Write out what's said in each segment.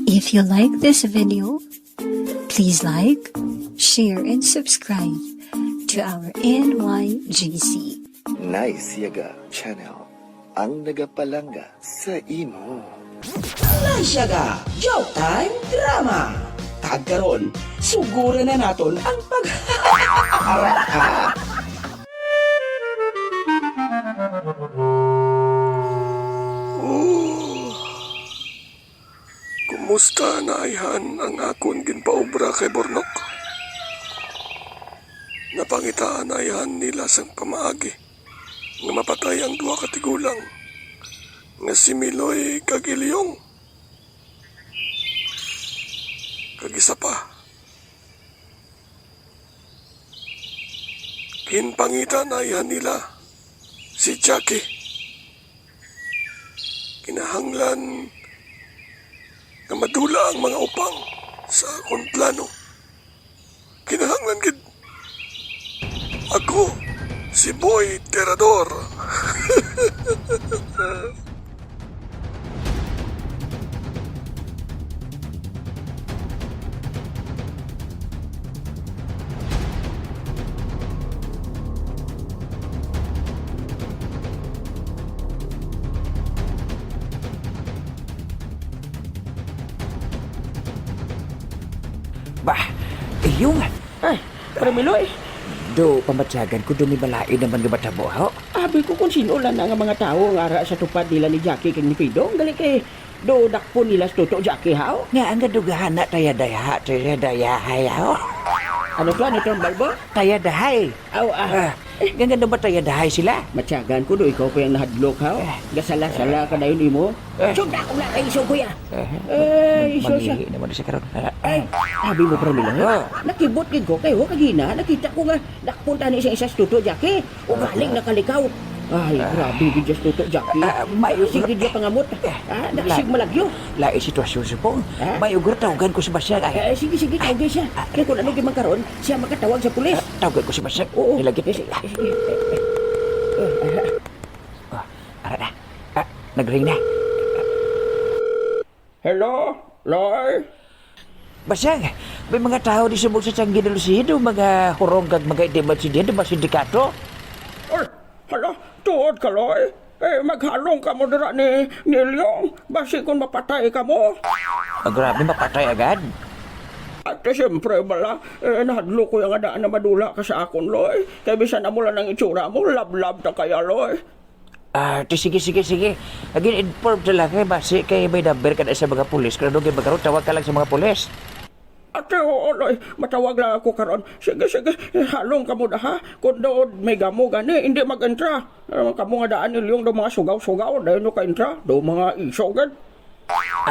If you like this video, please like, share, and subscribe to our NYGC. Nice Yaga Channel ang nagapalanga sa imo. Nice Yaga Showtime Drama. Kagkaron, suguro na naton ang pag... Kumusta naihan ang akon ginpaobra kay Bornok? Napangitaan naihan nila sang pamaagi nga mapatay ang duha ka tigulang nga si Miloy kag Ilyong. Kag isa pa. Kinpangitaan naihan nila si Jackie. Kinahanglan nga madula ang mga upang sa akong plano. Kinahanglan gid ako, si Boy Terador. Bah, iyong. Ay, Paramiloy. Do, pamatsagan ko doon ni Balain naman nga matabo, ho? Abi ko kung sino lang nga mga tao nga ara sa tupad nila ni Jackie kag ni Pidong. Gali kay do dakpo nila sa tuto Jackie, ho? Nga ang gadugahan na tayadayahay, ho? Ano to? Ano to ang balbo? Tayadahay. Aw, Gangan na ba tayadahay sila? Matyagan ko do, ikaw pa yung nahadlok, ho? Gasala-sala ka na yun mo. Sugda ko na kay iso, kuya. Iso siya. Mangihi naman siya karon. Ay, sabi mo Paramiloy. Nakibot gid ko kayo kagina. Nakita ko nga nakpunta ni isa sa tuto Jackie. O galing nakalikaw. Ay, grabe gid sa tuto Jackie. Mayo sige gid pangamot. Naksig malagyo. Lain sitwasyon sa pong. Mayo gur tawagan ko si Basyag. Sige, tawagin siya. Kaya kung ano gimang karon, siya makatawag sa pulis. Tawagan ko si Basyag. Oo. Nilagit. Sige. Ara na. Nag-ring na. Hello, Loy? Basyag, may mga tao di subog sa Tianggi de Lucido, mga hurong kag mga idematsidente, mga sindikato. Ay, hala, tuod ka, Loy. Maghalong ka mo dira ni Leong. Basi kung mapatay ka mo. Grabe, mapatay agad. At siyempre bala, nahadlo ko yung adaan na madula ka sa akon, Loy. Kaya bisa na mula ng itsura mo, lab-lab na kaya, Loy. Sige. Again, inform sila kay basi kay may number ka na sa mga pulis. Kaya doon magkaroon, tawag ka lang sa mga pulis. Ate, oo, Loy. Matawag lang ako karon. Sige. Halong ka mo na, ha? Kung doon may gamo gani, hindi mag-entra. Kamu nga daan nilyong do mga sugaw-sugaw. Dahil no ka-entra, do mga isogan.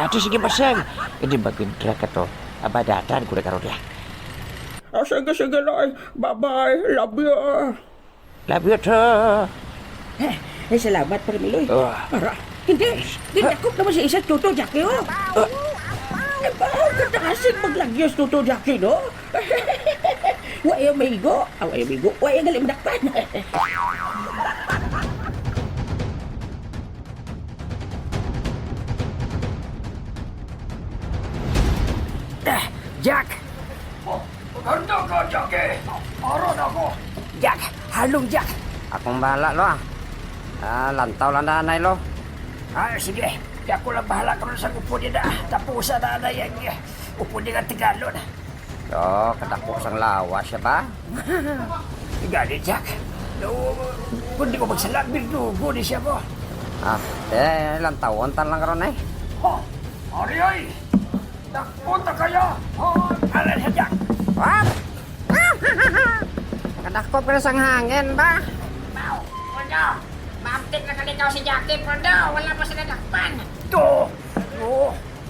Sige, Basyag. Hindi mag-intra ka to. Abadatan ko na karoon lang. Sige, Loy. Bye-bye. Love you. Love you too. Salamat, Paramiloy. Para. Hindi. Dinakot naman si isa tuto Jackie, oh. Bahaw ka na kasing maglagyos tuto Jackie, no? Waya amigo. Waya galing dakpan. Jack! Maganda ka, Jackie. Aron ako. Jack! Halong Jack! Akong bahala lo lantaw lang nanay lo. Sige. Di ako lang bahala ka sa upo niya na. Tapusan na na yan. Upo niya nga Tagalog. Kadako sang lawas siya ba? Galit, Jack. Kung di ko magsalabing dugo ni siya mo. Lantawon tan lang karon eh. Ari ay. Nakpunta kaya. Alam siya, Jack. Wap! Kadako pa sang hangin ba? Pondo, maaptik na kalikaw si Jackie, Pondo. Wala pa sila dakpan.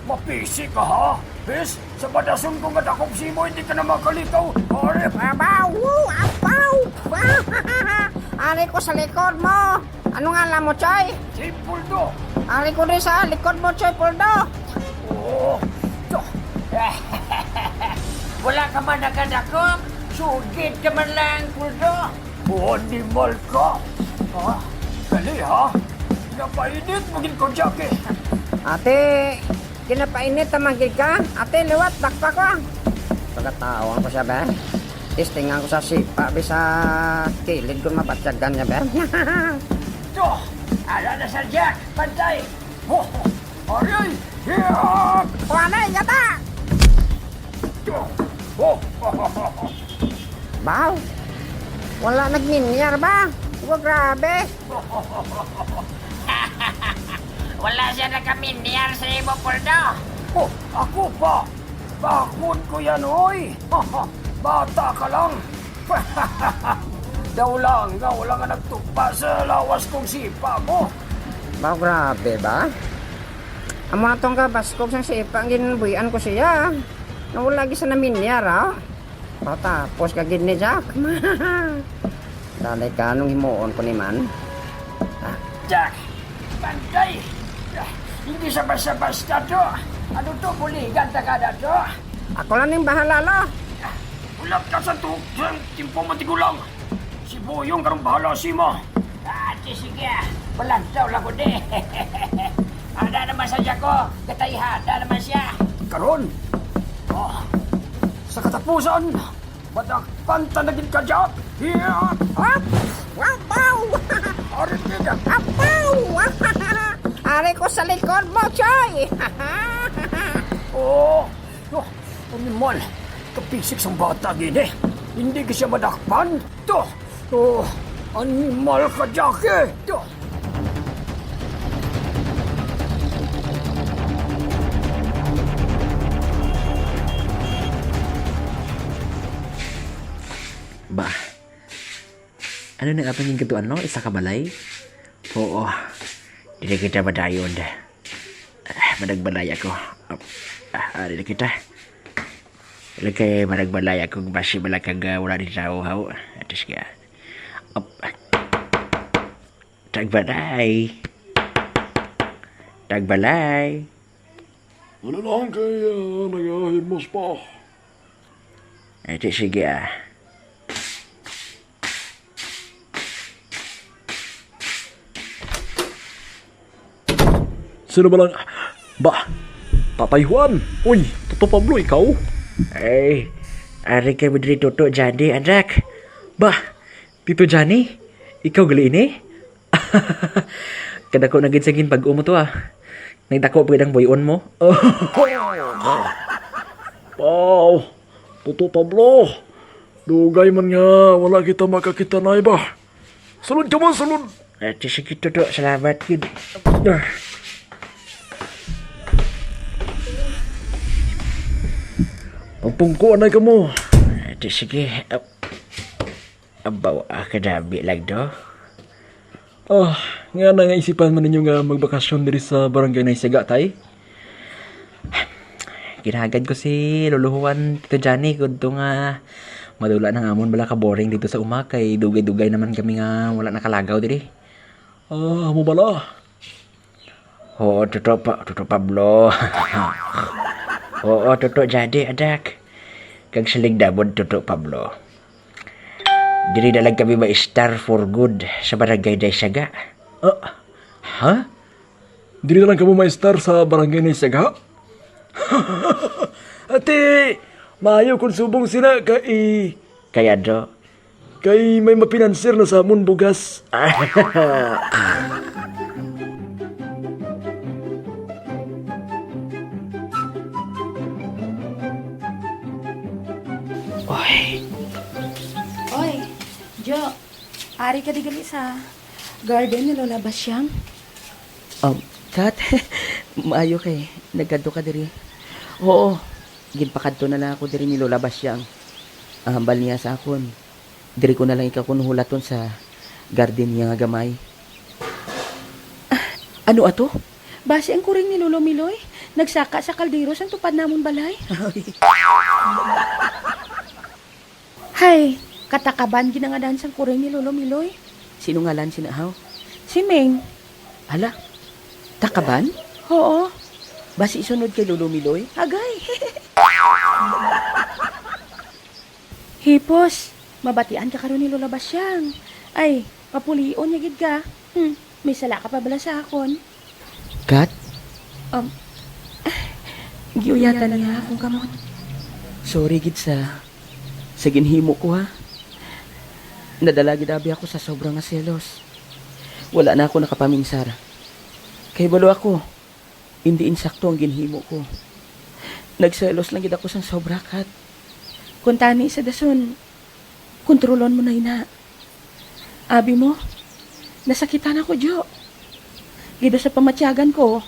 Mapisi ka ha? Bis, sa badasun ko nga dakong simo, hindi ka na makalikaw. Ari, Abaw! Abaw! Ari ko sa likod mo. Ano nga alam mo, Choy? si Puldo. Ari ko rin sa likod mo, Choy Poldo. Wala ka man nakadakop. Sugit ka man lang, Puldo. Animal ka. Dali ha. Napainit mo gin ko, Jackie. Ate, Kinapainit tamagig ka. Ate, liwat, dakpa ko. Pagkataon ko siya, be. Tistingan ko sa sipa, be, sa kilid ko mabatyagan niya, be. To, ala na sa Jack, pantay. Ho, ho, aray, hiya. Kuanay, yata! To, ho, ho, ho, ho. Baw, wala nagminyar ba? Huwag grabe. Wala siya nakaminiyar sa imo, Poldo. Oh, ako pa. Bakod ko yan, oy. Bata ka lang. Daw lang nga nagtukpa sa lawas kong sipa mo. Baw, grabe ba? Amo na tong kabaskog sa sipa, ang ginbuyan ko siya. Nawala lagi sa naminyar, ha? Tapos kagid ni Jack. Dali ka, nung himuon ko ni man. Jack, pantay. Hindi sa basta-basta to. Ano to, buligan ta kada to? Ako lang yung bahala, lo. Ulap ka sa timpo matigulang. Si Boyong karong bahala si mo. Sige, balantaw lang ko di. Ada naman sa ko, katayhada naman siya. Karon, sa katapusan, madakpan tanagin ka, Jack. Hiya! Hop! Wow, wow! Arin ka, Apaw! Ari ko sa likod mo, Choy! Oh, animal. Kapisik sang bata, gini. Hindi ka siya madakpan. Animal ka, Jackie. Ba, ano na nga yung katuan no? Isa ka balay? Oo, hindi kita madayon. Madagbalay ako. Hindi kita. Lagay madagbalay ako basi balakag wala di tao haw. Atas ka. Tagbalay. Tagbalay. Wala lang kay nagahimos pa. Ito sige Sino ba lang? Ba, Tatay Juan. Uy, Toto Pablo, ikaw? Ay, ari ka madri Toto Johnny, anak. Bah, Tito Johnny, ikaw gali ini? Kadako na gid sagin pag-umo to Nagdako pa ang boyon mo. Wow, Toto Pablo. Dugay man nga, wala kita makakita na iba. Salud ka man, salud. Ito sige Toto, salamat gid. Pagpungko anay ka mo. Ito sige. Abaw akadabi lang do. Nga na nga isipan man ninyo nga magbakasyon diri sa barangay na Isaga, tay? Ginagad ko si Luluhuan Tito Johnny kung nga madula ng amon bala ka boring dito sa umakay. Dugay-dugay naman kami nga wala nakalagaw diri. Mo bala? Oo, Toto Pablo. Oo, Toto Johnny, adak. Kag silig dabod, Toto Pablo. Diri dalag kami ma-star for good sa barangay na Isaga. Ha? Diri na lang ka mo ma-star sa barangay na Isaga? Ate, maayo kung subong sila kay... Kaya do. Kay may mapinansir na sa amon bugas. Oy, Jo, ari ka di gali sa garden ni Lola Basyang? Kat, maayo kay, nagkadto ka diri. Oo, ginpakadto na lang ako diri ni Lola Basyang. Hambal niya sa akon. Diri ko na lang ikaw hulaton sa garden niya nga gamay. Ano ato? Base ang kuring ni Lolo Miloy, nagsaka sa kalderos ang tupad namon balay. Hay, katakaban ginangadan sang kuring ni Lolo Miloy. Sino ngalan sinahaw? Si Ming. Hala, takaban? Oo, Basi isunod kay Lolo Miloy? agay. Hipos, mabatian ka karon ni Lola Basyang. Ay, papulion niya gid ka. May sala ka pa bala sa akon. Kat, Giyuyatan niya akong kamot. Sorry gid sa ginhimo ko ha. Nadala gid abi ako sa sobrang nga selos. Wala na ako nakapaminsar. Kay balo ako, hindi insakto ang ginhimo ko. Nagselos lang gid ako sang sobra kat. Kung tani sa dason, kontrolon mo na ina. Abi mo, nasakitan ako, Jo. Gido sa pamatyagan ko,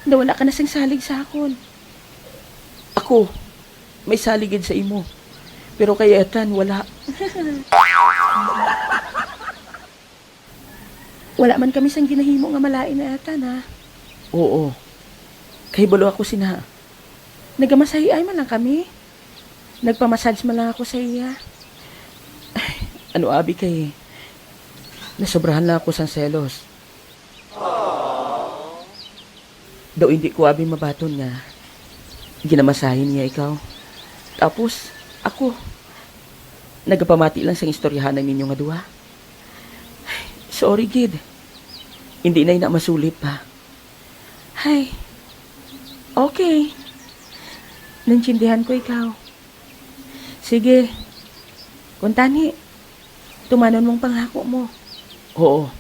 na wala ka na sang salig sa akon. Ako, may saligid sa imo. Pero kay Etan, wala. Wala man kami sang ginahimo nga malain na Etan, ha? Oo. Kay balo ako sina. Nagamasahi ay man lang kami. Nagpamassage man lang ako sa iya. Ano abi kay nasobrahan lang ako sang selos. Daw hindi ko abi mabaton nga ginamasahin niya ikaw. Tapos ako nagapamati lang sang istoryahan ninyo nga duha. Sorry gid. Hindi na masulit pa. Hay, okay. Naintindihan ko ikaw. Sige, kung tani, tumanon mong pangako mo. Oo,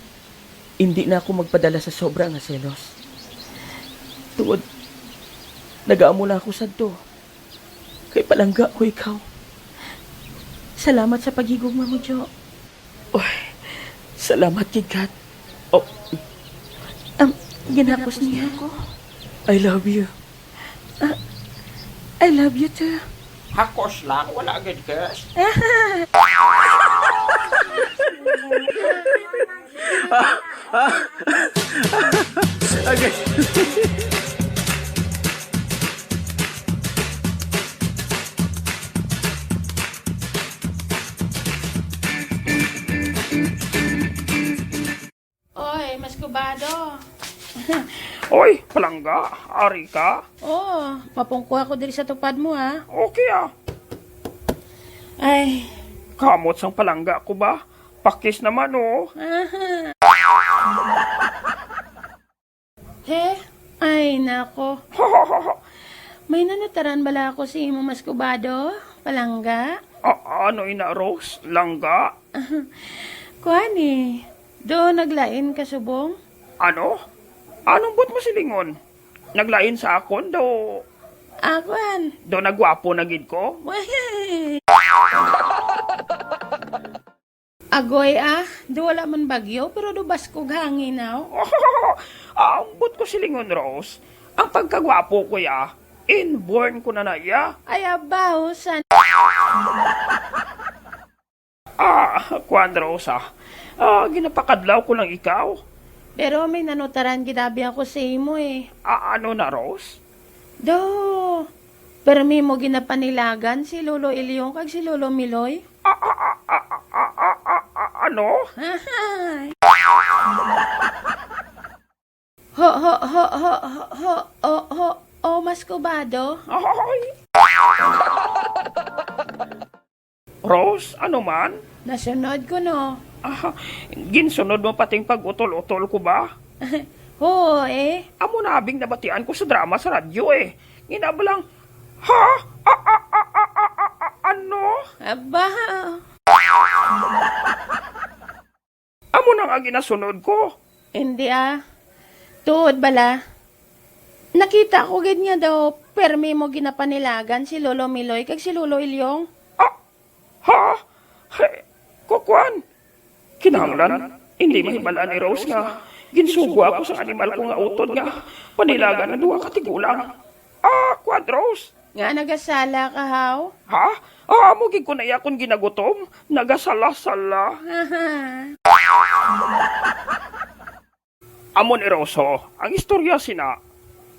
hindi na ako magpadala sa sobra nga selos. Tuod, nagaamo na ako sa to. Kay palangga ko ikaw. Salamat sa paghigugma mo, Jo. Oy, salamat kay Kat. Oh, Ginapos niya ako. I love you. I love you too. Hakos lang, wala agad kes. Oy, mas kubado. Oy, palangga, ari ka? Oh, mapungko ako diri sa tupad mo, ha? Okay ah. Ay, Kamot sang palangga ko ba? Pakis naman oh. he? Ay, nako. May nanataran bala ako si imo mas kubado? Palangga? Ano ina Rose? Langga? Kuani, do naglain ka subong? Ano? Anong but mo silingon? Naglain sa akon do Akuan. nagwapo na gid ko? Agoy do wala man bagyo pero do baskog hangin now. Ang but ko silingon Rose. Ang pagkagwapo ko ya, inborn ko na ya. Ay abaw san. Kwan Rose ginapakadlaw ko lang ikaw. Pero may nanutaran gidabi ako sa imo eh. Ano na Rose? Do, permi mo ginapanilagan si Lolo Ilyong kag si Lolo Miloy? Ano? Ahay. Ho, mas kubado? Ay. Rose, ano man? Nasunod ko no. Ginsunod mo pating pag-utol-utol ko ba? Oo Amo nabing nabatian ko sa drama sa radyo eh. Ginabalang, ha? Ano? Aba, Amo na nga ginasunod ko. hindi Tuod bala. Nakita ko gid niya daw, permi mo ginapanilagan si Lolo Miloy kag si Lolo Ilyong. Ha? Hey, kukwan? Kinahanglan, hindi mahibalaan ni Rose nga. Ginsugo ako sa animal ko nga utod nga. Panilagan na duwa katigulang. Kwan Rose? Nga nagasala ka haw? Ha? Mugig ko na yakon ginagutom. Nagasala-sala. Amo ni Roso, ang istorya sina.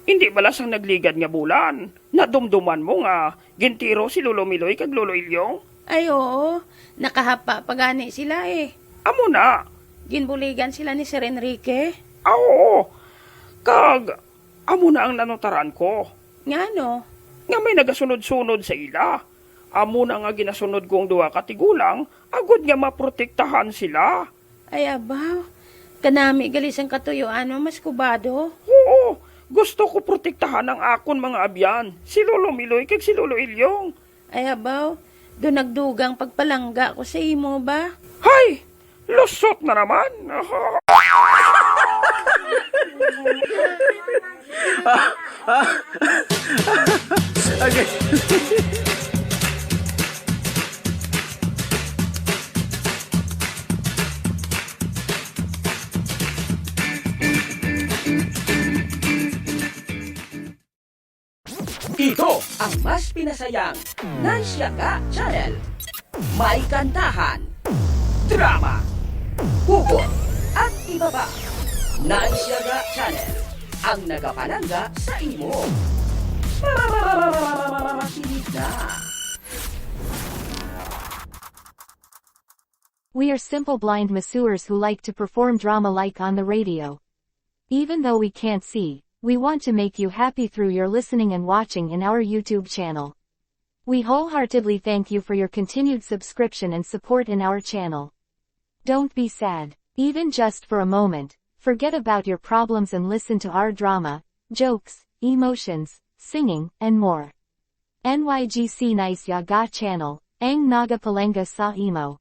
Hindi balas ang nagligad nga bulan. Nadumduman mo nga. Gintiro si Lolo Miloy kag Lolo Ilyong. Ay oo, nakahapa pagani sila eh. Amo na. Ginbuligan sila ni Sir Enrique. Oo. Kag, amo na ang nanutaran ko. Nga no? Nga may nagasunod-sunod sa ila. Amo na nga ginasunod kong duwa katigulang, agod nga maprotektahan sila. Ay abaw, kanami galis ang katuyuan mo mas kubado. Oo, Gusto ko protektahan ang akon mga abyan. Si Lolo Miloy kag si Lolo Ilyong. Ay abaw, do nagdugang pagpalangga ko sa imo ba? Hay! Lusot na naman! Ito ang mas pinasayang Nansyaga Channel. May kantahan, drama, hugot, at iba pa. Nansyaga Channel, ang nagapalangga sa imo. Makinig na. We are simple blind masseurs who like to perform drama like on the radio. Even though we can't see, we want to make you happy through your listening and watching in our YouTube channel. We wholeheartedly thank you for your continued subscription and support in our channel. Don't be sad, even just for a moment. Forget about your problems and listen to our drama, jokes, emotions, singing, and more. NYGC Nice Yaga Channel, Ang Naga Palengga Sa Imo.